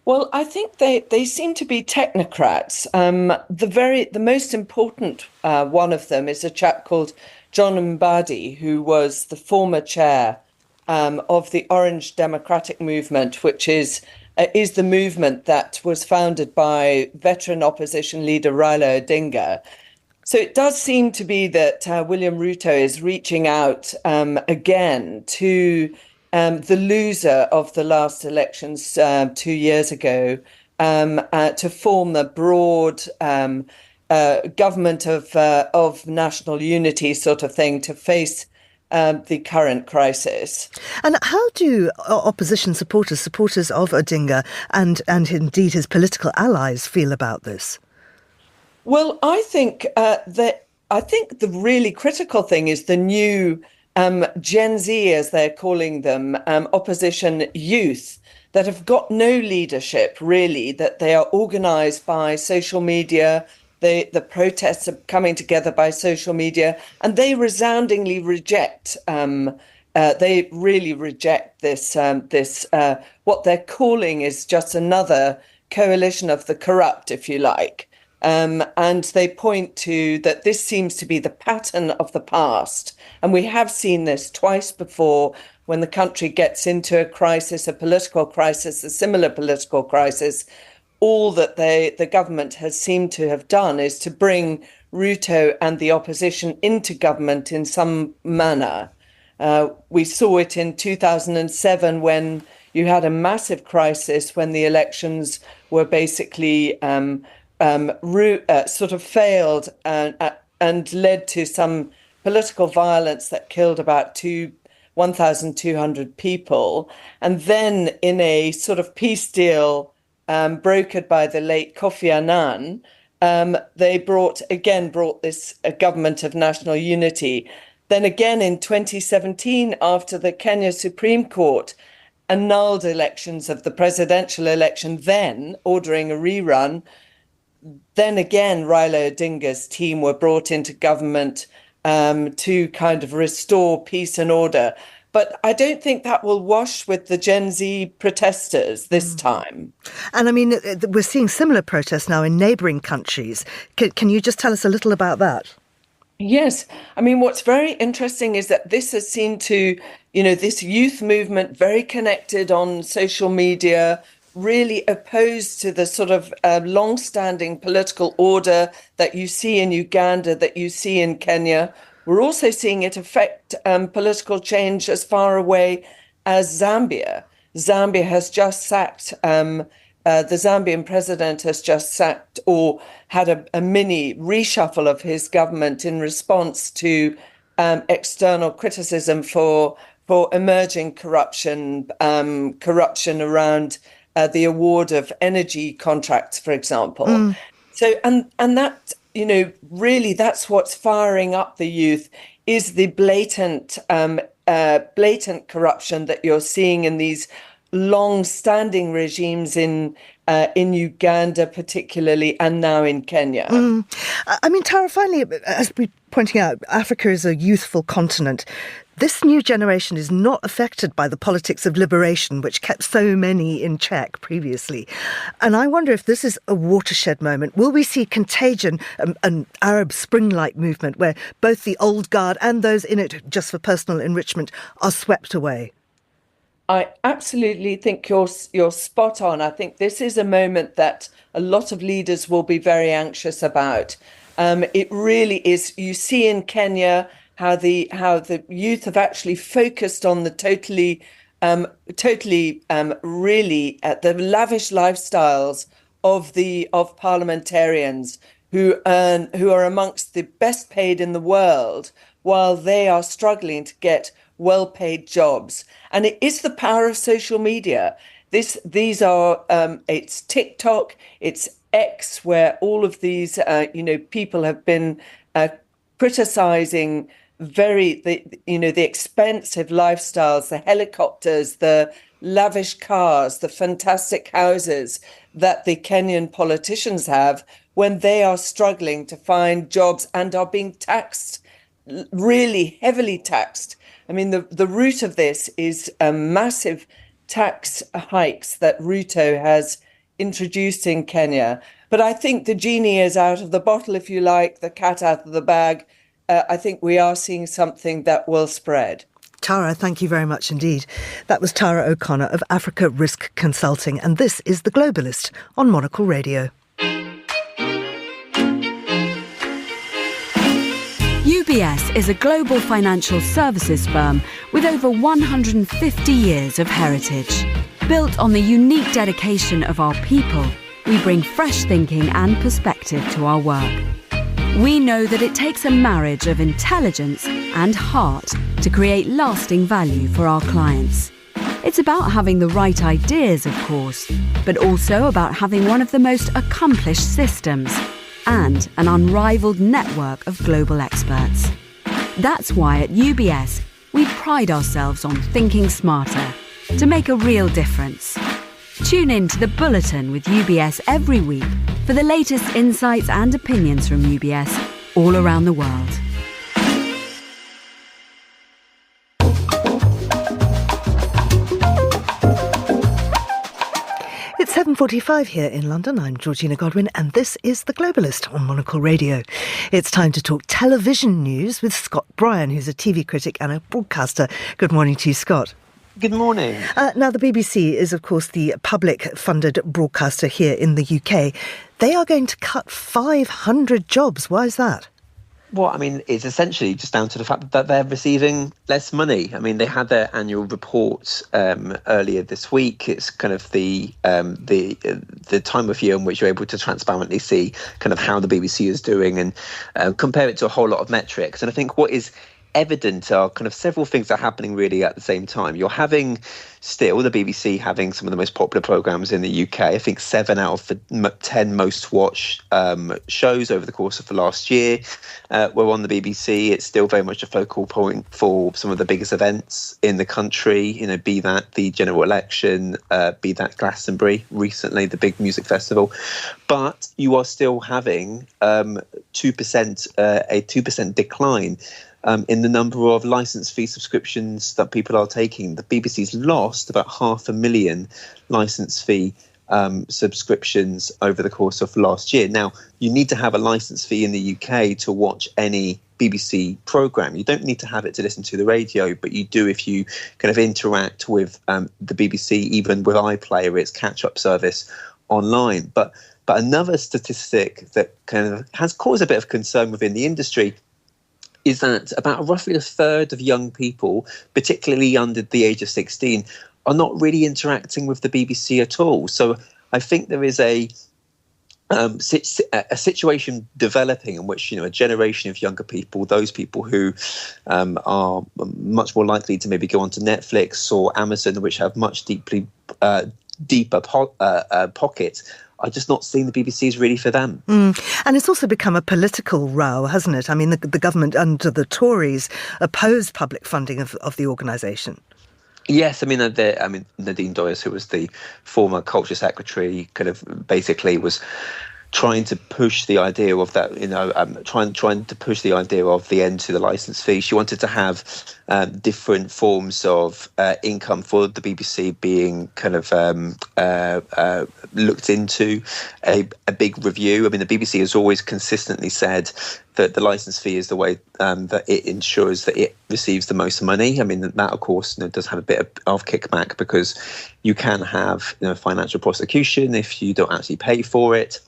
Well, I think they seem to be technocrats. The most important one of them is a chap called John Mbadi, who was the former chair of the Orange Democratic Movement, which is the movement that was founded by veteran opposition leader Raila Odinga. So it does seem to be that William Ruto is reaching out again to the loser of the last elections 2 years ago to form the broad government of national unity sort of thing to face the current crisis. And how do opposition supporters of Odinga and indeed his political allies feel about this? Well, I think the really critical thing is the new Gen Z, as they're calling them, opposition youth that have got no leadership, really, that they are organised by social media. The protests are coming together by social media, and they resoundingly reject. They really reject this. What they're calling is just another coalition of the corrupt, if you like, and they point to that this seems to be the pattern of the past, and we have seen this twice before. When the country gets into a crisis, a political crisis, a similar political crisis, all that the government has seemed to have done is to bring Ruto and the opposition into government in some manner. We saw it in 2007 when you had a massive crisis when the elections were basically sort of failed and led to some political violence that killed about 1,200 people. And then in a sort of peace deal brokered by the late Kofi Annan, they brought this government of national unity. Then again in 2017, after the Kenya Supreme Court annulled elections of the presidential election, then ordering a rerun, then again Raila Odinga's team were brought into government to kind of restore peace and order. But I don't think that will wash with the Gen Z protesters this time. And I mean, we're seeing similar protests now in neighbouring countries. Can you just tell us a little about that? Yes. I mean, what's very interesting is that this has seemed to, this youth movement, very connected on social media, really opposed to the sort of long-standing political order that you see in Uganda, that you see in Kenya. We're also seeing it affect political change as far away as Zambia. Zambia has just sacked, the Zambian president has just sacked or had a mini reshuffle of his government in response to external criticism for emerging corruption around the award of energy contracts, for example. So, and that, really that's what's firing up the youth is the blatant corruption that you're seeing in these long-standing regimes in Uganda particularly, and now in Kenya. I mean, Tara, finally, as we're pointing out, Africa is a youthful continent. This new generation is not affected by the politics of liberation, which kept so many in check previously. And I wonder if this is a watershed moment. Will we see contagion, an Arab Spring-like movement where both the old guard and those in it just for personal enrichment are swept away? I absolutely think you're spot on. I think this is a moment that a lot of leaders will be very anxious about. It really is. You see in Kenya how the youth have actually focused on the the lavish lifestyles of parliamentarians who are amongst the best paid in the world, while they are struggling to get well-paid jobs. And it is the power of social media. These are it's TikTok, it's X, where all of these people have been criticizing the expensive lifestyles, the helicopters, the lavish cars, the fantastic houses that the Kenyan politicians have, when they are struggling to find jobs and are being taxed, really heavily taxed. I mean, the root of this is massive tax hikes that Ruto has introduced in Kenya. But I think the genie is out of the bottle, if you like, the cat out of the bag. I think we are seeing something that will spread. Tara, thank you very much indeed. That was Tara O'Connor of Africa Risk Consulting, and this is The Globalist on Monocle Radio. UBS is a global financial services firm with over 150 years of heritage. Built on the unique dedication of our people, we bring fresh thinking and perspective to our work. We know that it takes a marriage of intelligence and heart to create lasting value for our clients. It's about having the right ideas, of course, but also about having one of the most accomplished systems and an unrivaled network of global experts. That's why at UBS, we pride ourselves on thinking smarter to make a real difference. Tune in to The Bulletin with UBS every week for the latest insights and opinions from UBS all around the world. It's 7:45 here in London. I'm Georgina Godwin, and this is The Globalist on Monocle Radio. It's time to talk television news with Scott Bryan, who's a TV critic and a broadcaster. Good morning to you, Scott. Good morning. Now, the BBC is, of course, the public-funded broadcaster here in the UK. They are going to cut 500 jobs. Why is that? Well, I mean, it's essentially just down to the fact that they're receiving less money. I mean, they had their annual report earlier this week. It's kind of the time of year in which you're able to transparently see kind of how the BBC is doing and compare it to a whole lot of metrics. And I think what is evident are kind of several things that are happening really at the same time. You're having still the BBC having some of the most popular programmes in the UK. I think 7 out of the 10 most watched shows over the course of the last year were on the BBC. It's still very much a focal point for some of the biggest events in the country, be that the general election, be that Glastonbury recently, the big music festival. But you are still having a 2% decline in the number of licence fee subscriptions that people are taking. The BBC's lost about 500,000 licence fee subscriptions over the course of last year. Now, you need to have a licence fee in the UK to watch any BBC programme. You don't need to have it to listen to the radio, but you do if you kind of interact with the BBC, even with iPlayer, its catch-up service online. But another statistic that kind of has caused a bit of concern within the industry is that about roughly a third of young people, particularly under the age of 16, are not really interacting with the BBC at all. So I think there is a situation developing in which a generation of younger people, those people who are much more likely to maybe go onto Netflix or Amazon, which have much deeper pockets, are just not seeing the BBC is really for them. And it's also become a political row, hasn't it? I mean, the government under the Tories opposed public funding of the organisation. Yes, I mean, Nadine Dorries, who was the former culture secretary, kind of basically was trying to push the idea of that, trying to push the idea of the end to the licence fee. She wanted to have different forms of income for the BBC being kind of looked into, a big review. I mean, the BBC has always consistently said that the licence fee is the way that it ensures that it receives the most money. I mean, that of course does have a bit of kickback, because you can have financial prosecution if you don't actually pay for it.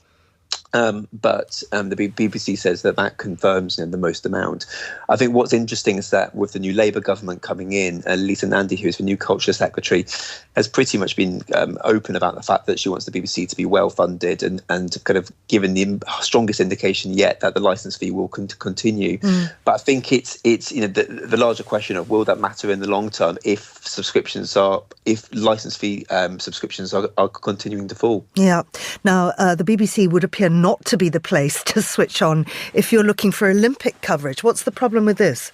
But the BBC says that confirms the most amount. I think what's interesting is that with the new Labour government coming in, Lisa Nandy, who is the new Culture Secretary, has pretty much been open about the fact that she wants the BBC to be well funded and kind of given the strongest indication yet that the licence fee will continue. But I think it's the larger question of will that matter in the long term if licence fee subscriptions are continuing to fall. Yeah. Now, the BBC would appear not to be the place to switch on if you're looking for Olympic coverage. What's the problem with this?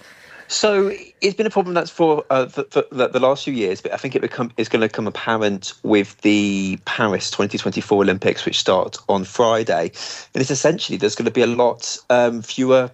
So it's been a problem that's for the last few years, but I think it's going to become apparent with the Paris 2024 Olympics, which start on Friday. And it's essentially there's going to be a lot fewer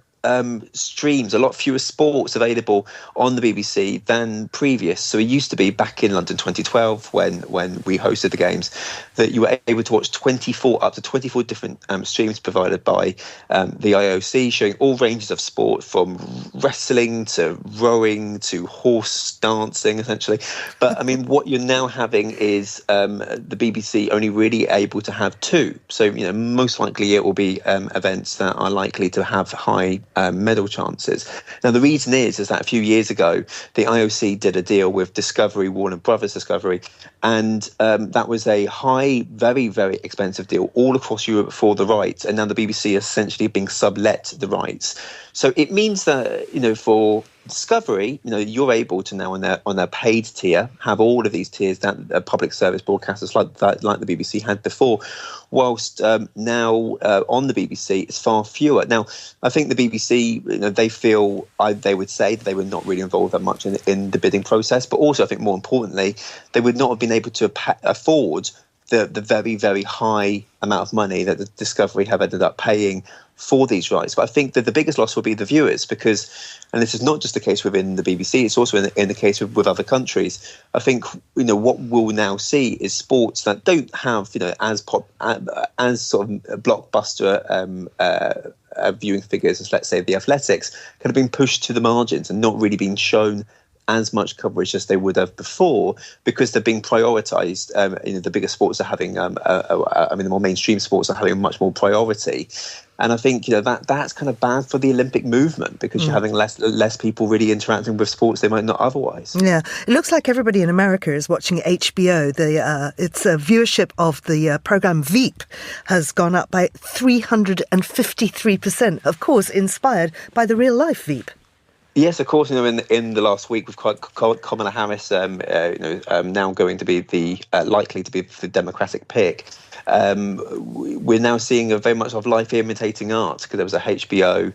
streams, a lot fewer sports available on the BBC than previous. So it used to be back in London 2012 when we hosted the games that you were able to watch up to 24 different streams provided by the IOC, showing all ranges of sport from wrestling to rowing to horse dancing, essentially. But I mean, what you're now having is the BBC only really able to have two. So most likely it will be events that are likely to have high medal chances. Now, the reason is that a few years ago, the IOC did a deal with Discovery, Warner Brothers Discovery, and that was a high, very, very expensive deal all across Europe for the rights. And now the BBC is essentially being sublet the rights. So it means that, for Discovery, you're able to now on their paid tier have all of these tiers that public service broadcasters like the BBC had before, whilst now on the BBC it's far fewer. Now, I think the BBC, they feel they would say that they were not really involved that much in the bidding process, but also I think more importantly, they would not have been able to afford the very, very high amount of money that the Discovery have ended up paying for these rights. But I think that the biggest loss will be the viewers because, and this is not just the case within the BBC, it's also in the case with other countries. I think, what we'll now see is sports that don't have, as sort of blockbuster viewing figures as, let's say, the athletics, kind of being pushed to the margins and not really being shown as much coverage as they would have before because they're being prioritised. The bigger sports are having, the more mainstream sports are having much more priority. And I think that's kind of bad for the Olympic movement because you're having less people really interacting with sports they might not otherwise. Yeah, it looks like everybody in America is watching HBO. Its viewership of the program Veep has gone up by 353%. Of course, inspired by the real life Veep. Yes, of course. In the last week, we've got Kamala Harris, now going to be likely to be the Democratic pick. We're now seeing a very much of life imitating art because there was a HBO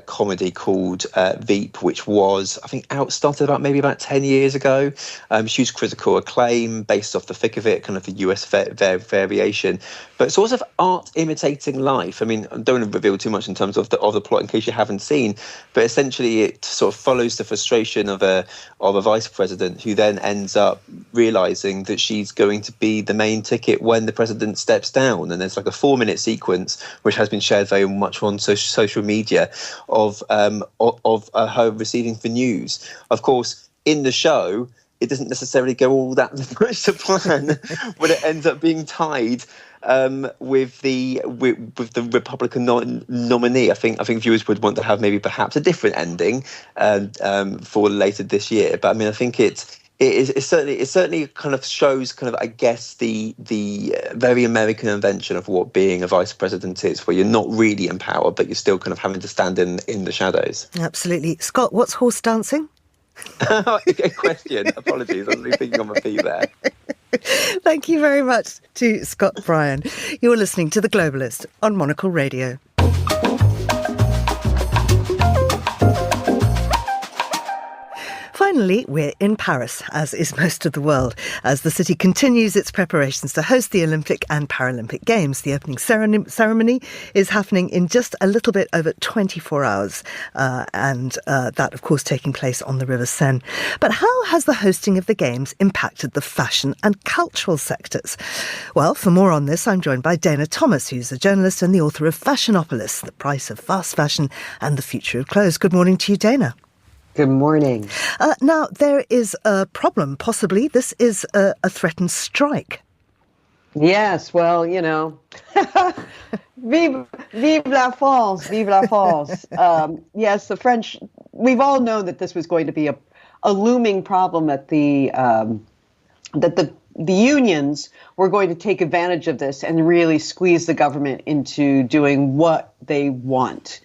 comedy called Veep, which was, I think, started about 10 years ago. Huge critical acclaim based off the thick of it, kind of the US variation. But it's sort of art imitating life. I mean, I don't want to reveal too much in terms of the plot in case you haven't seen, but essentially it sort of follows the frustration of a vice president who then ends up realising that she's going to be the main ticket when the president steps down. And there's like a 4-minute sequence which has been shared very much on social media of her receiving the news. Of course, in the show, it doesn't necessarily go all that much to plan when it ends up being tied with the Republican nominee. I think viewers would want to have maybe perhaps a different ending for later this year. But I mean, I think it certainly kind of shows I guess the very American invention of what being a vice president is, where you're not really in power, but you're still kind of having to stand in the shadows. Absolutely. Scott, what's horse dancing? Good question. Apologies, I was thinking on my feet there. Thank you very much to Scott Bryan. You're listening to The Globalist on Monocle Radio. Finally, we're in Paris, as is most of the world, as the city continues its preparations to host the Olympic and Paralympic Games. The opening ceremony is happening in just a little bit over 24 hours, and that, of course, taking place on the River Seine. But how has the hosting of the Games impacted the fashion and cultural sectors? Well, for more on this, I'm joined by Dana Thomas, who's a journalist and the author of Fashionopolis, The Price of Fast Fashion and the Future of Clothes. Good morning to you, Dana. Good morning. Now, there is a problem, possibly. This is a threatened strike. Yes, well, Vive la France, vive la France. Yes, the French, we've all known that this was going to be a looming problem, that the unions were going to take advantage of this and really squeeze the government into doing what they want.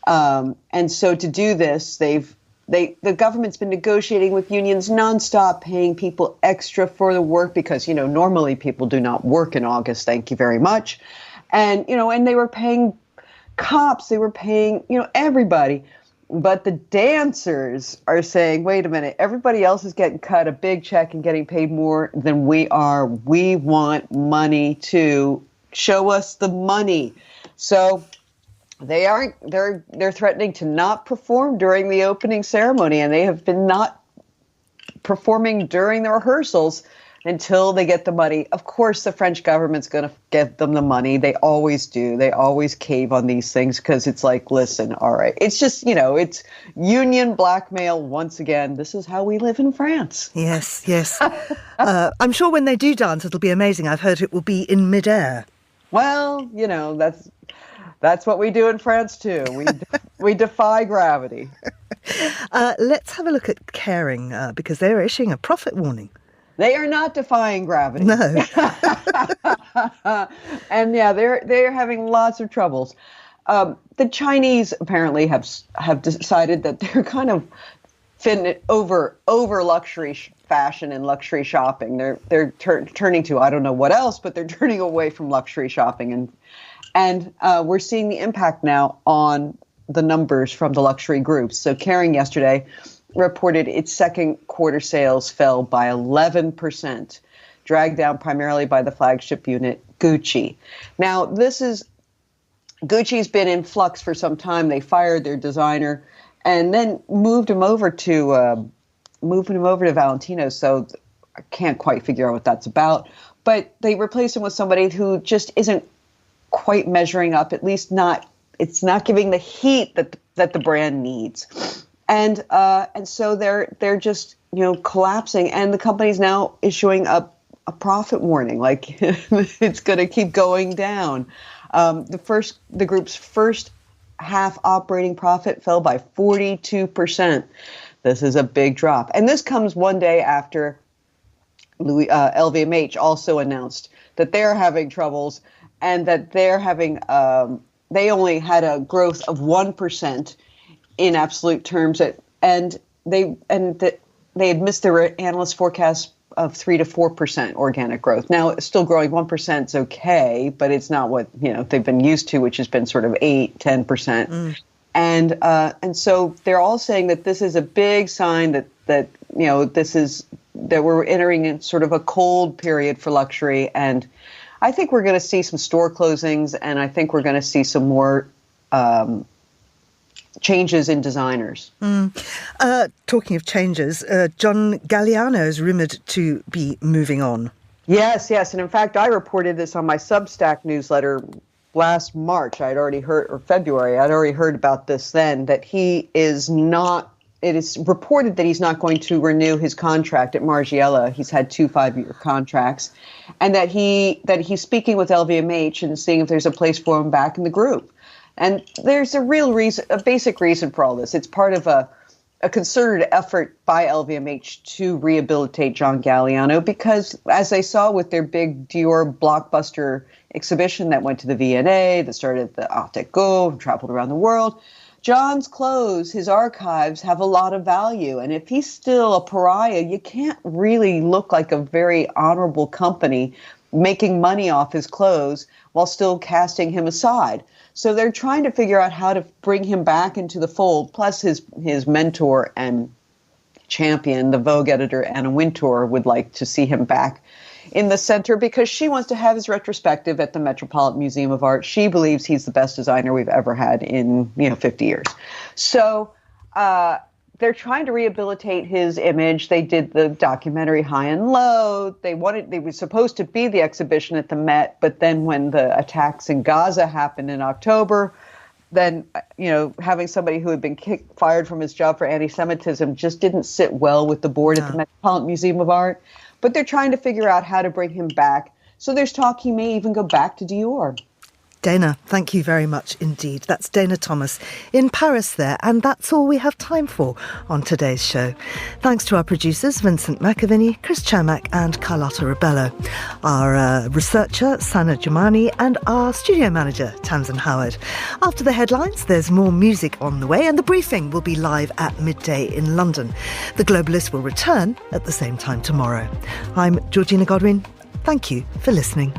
And so to do this, the government's been negotiating with unions nonstop, paying people extra for the work because, normally people do not work in August. Thank you very much. And, and they were paying cops, they were paying, everybody. But the dancers are saying, wait a minute, everybody else is getting cut a big check and getting paid more than we are. We want money too. Show us the money. So they're threatening to not perform during the opening ceremony, and they have been not performing during the rehearsals until they get the money. Of course, the French government's going to give them the money. They always do. They always cave on these things because it's like, listen, all right. It's just, it's union blackmail once again. This is how we live in France. Yes, yes. I'm sure when they do dance, it'll be amazing. I've heard it will be in midair. Well, that's what we do in France too. We defy gravity. Let's have a look at Caring because they're issuing a profit warning. They are not defying gravity. No. And yeah, they're having lots of troubles. The Chinese apparently have decided that they're kind of over luxury fashion and luxury shopping. They're turning to, I don't know what else, but they're turning away from luxury shopping, and we're seeing the impact now on the numbers from the luxury groups. So Caring yesterday reported its second quarter sales fell by 11%, dragged down primarily by the flagship unit Gucci. Now, Gucci's been in flux for some time. They fired their designer and then moved him over to Valentino. So I can't quite figure out what that's about. But they replaced him with somebody who just isn't quite measuring up. At least it's not giving the heat that the brand needs. And so they're just collapsing, and the company's now issuing a profit warning, like it's going to keep going down. The group's first half operating profit fell by 42%. This is a big drop, and this comes one day after LVMH also announced that they're having troubles and that they're having they only had a growth of 1%. In absolute terms, and they had missed their analyst forecast of 3 to 4% organic growth. Now, still growing 1% is okay, but it's not what they've been used to, which has been sort of 8-10%. And so they're all saying that this is a big sign that we're entering in sort of a cold period for luxury, and I think we're going to see some store closings, and I think we're going to see some more changes in designers. Talking of changes, John Galliano is rumoured to be moving on. Yes. And in fact, I reported this on my Substack newsletter last March. February. I'd already heard about this then, that he is not, it is reported that he's not going to renew his contract at Margiela. He's had 2 5-year contracts, and that he's speaking with LVMH and seeing if there's a place for him back in the group. And there's a basic reason for all this. It's part of a concerted effort by LVMH to rehabilitate John Galliano, because as they saw with their big Dior blockbuster exhibition that went to the V&A, that started at the Art Deco, traveled around the world, John's clothes, his archives have a lot of value. And if he's still a pariah, you can't really look like a very honorable company making money off his clothes while still casting him aside. So they're trying to figure out how to bring him back into the fold. Plus his mentor and champion, the Vogue editor, Anna Wintour, would like to see him back in the center because she wants to have his retrospective at the Metropolitan Museum of Art. She believes he's the best designer we've ever had in 50 years. So they're trying to rehabilitate his image. They did the documentary High and Low. They were supposed to be the exhibition at the Met, but then when the attacks in Gaza happened in October, then having somebody who had been fired from his job for anti-Semitism just didn't sit well with the board at the Metropolitan Museum of Art. But they're trying to figure out how to bring him back. So there's talk he may even go back to Dior. Dana, thank you very much indeed. That's Dana Thomas in Paris there. And that's all we have time for on today's show. Thanks to our producers, Vincent McAviney, Chris Chamak and Carlotta Ribello. Our researcher, Sana Jamani, and our studio manager, Tamsin Howard. After the headlines, there's more music on the way and the briefing will be live at midday in London. The Globalist will return at the same time tomorrow. I'm Georgina Godwin. Thank you for listening.